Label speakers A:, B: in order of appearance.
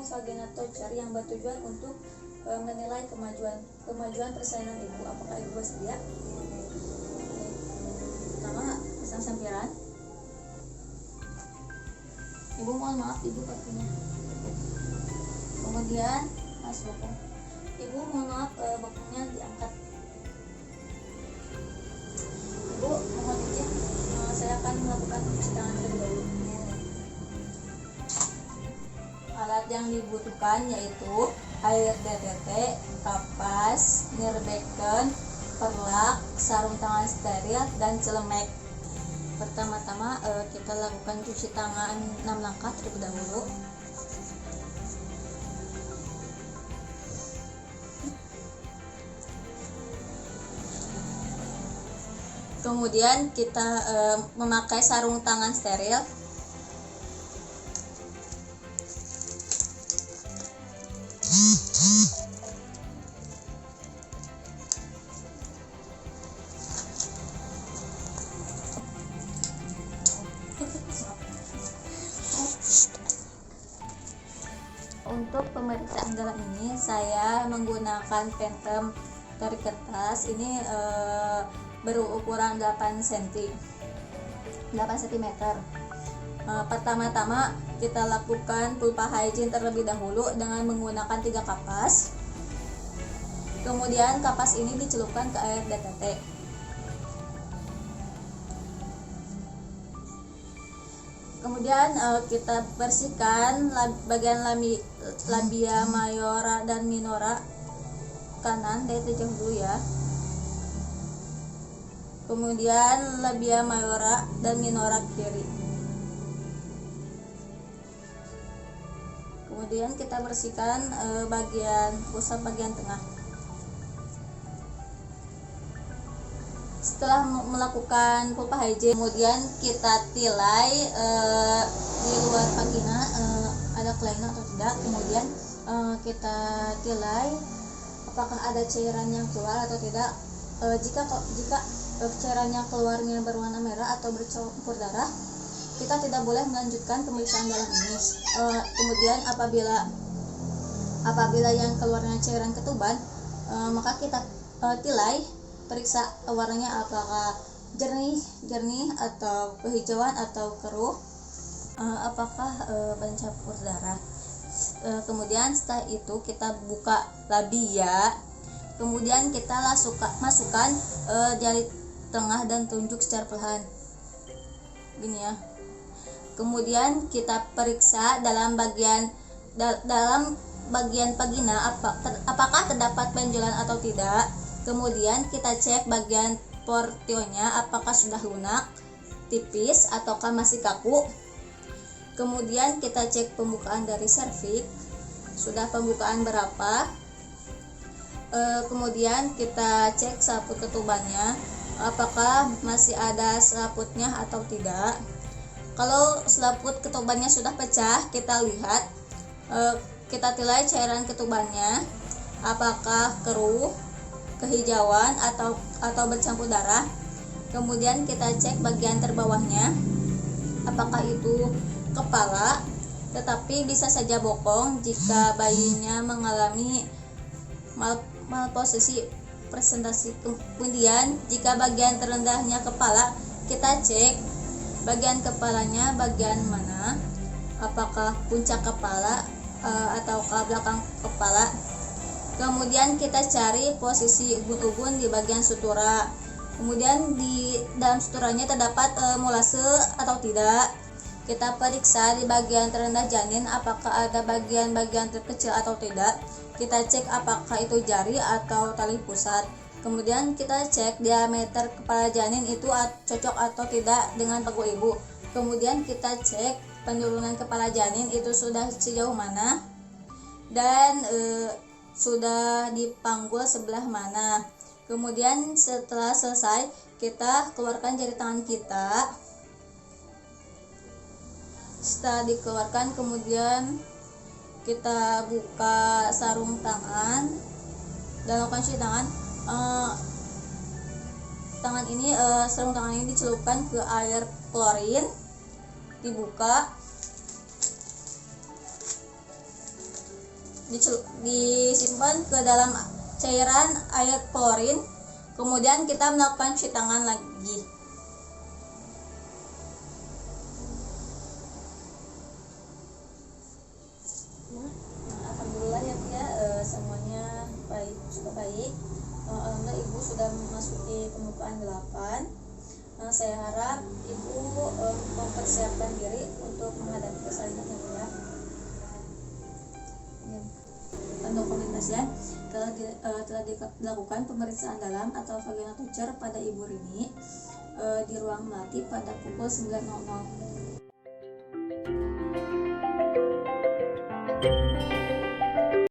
A: Sagenatocher yang bertujuan untuk menilai kemajuan persalinan ibu. Apakah ibu bersedia? Pertama, pasang sampiran. Ibu mohon maaf, ibu pastinya. Kemudian mas bokong. Ibu mohon maaf, bokongnya diangkat. Ibu mohon izin, saya akan melakukan cuci tangan terlebih dahulu. Alat yang dibutuhkan yaitu air DTT, kapas, nirbeken, perlak, sarung tangan steril, dan celemek. Pertama-tama kita lakukan cuci tangan 6 langkah terlebih dahulu. Kemudian kita memakai sarung tangan steril. Untuk pemeriksaan dalam ini saya menggunakan Pantene tarik kertas. Ini berukuran 8 cm. Pertama-tama kita lakukan pulpa hygiene terlebih dahulu dengan menggunakan 3 kapas. Kemudian kapas ini dicelupkan ke air DTT. Kemudian kita bersihkan bagian labia mayora dan minora kanan, dari jauh dulu ya. Kemudian labia mayora dan minora kiri. Kemudian kita bersihkan bagian pusat bagian tengah. Setelah melakukan pulpa hygiene, kemudian kita tilai di luar vagina ada kelainan atau tidak. Kemudian kita tilai apakah ada cairan yang keluar atau tidak. Jika cairan yang keluarnya berwarna merah atau bercampur darah, kita tidak boleh melanjutkan pemeriksaan dalam ini. Kemudian apabila yang keluarnya cairan ketuban, maka kita tilai, periksa warnanya apakah jernih atau kehijauan atau keruh, apakah bercampur darah. Kemudian setelah itu kita buka labia, kemudian kita masukkan jari tengah dan tunjuk secara perlahan, gini ya. Kemudian kita periksa dalam bagian vagina apakah terdapat benjolan atau tidak. Kemudian kita cek bagian portionnya apakah sudah lunak, tipis, ataukah masih kaku. Kemudian kita cek pembukaan dari serviks, sudah pembukaan berapa. Kemudian kita cek selaput ketubannya, apakah masih ada selaputnya atau tidak. Kalau selaput ketubannya sudah pecah, kita lihat, kita tilai cairan ketubannya, apakah keruh, kehijauan atau bercampur darah. Kemudian kita cek bagian terbawahnya, apakah itu kepala, tetapi bisa saja bokong jika bayinya mengalami malposisi presentasi. Kemudian jika bagian terendahnya kepala, kita cek bagian kepalanya bagian mana, apakah puncak kepala atau ke belakang kepala. Kemudian kita cari posisi ubun-ubun di bagian sutura. Kemudian di dalam suturanya terdapat molase atau tidak. Kita periksa di bagian terendah janin apakah ada bagian-bagian terkecil atau tidak. Kita cek apakah itu jari atau tali pusat. Kemudian kita cek diameter kepala janin itu cocok atau tidak dengan pagu ibu. Kemudian kita cek penurunan kepala janin itu sudah sejauh mana dan sudah dipanggul sebelah mana. Kemudian setelah selesai, kita keluarkan jari tangan kita. Setelah dikeluarkan, kemudian kita buka sarung tangan dan lakukan cuci tangan. Sarung tangan ini dicelupkan ke air klorin, dibuka. disimpan ke dalam cairan air klorin, kemudian kita melakukan cuci tangan lagi. Alhamdulillah ya, semuanya baik, sudah baik. Alhamdulillah ibu sudah memasuki pembukaan 8. Saya harap ibu mempersiapkan diri untuk menghadapi keselanjutnya ya. Dokumentasian telah dilakukan pemeriksaan dalam atau vagina toucher pada ibu Rini di ruang melatih pada pukul 9.00.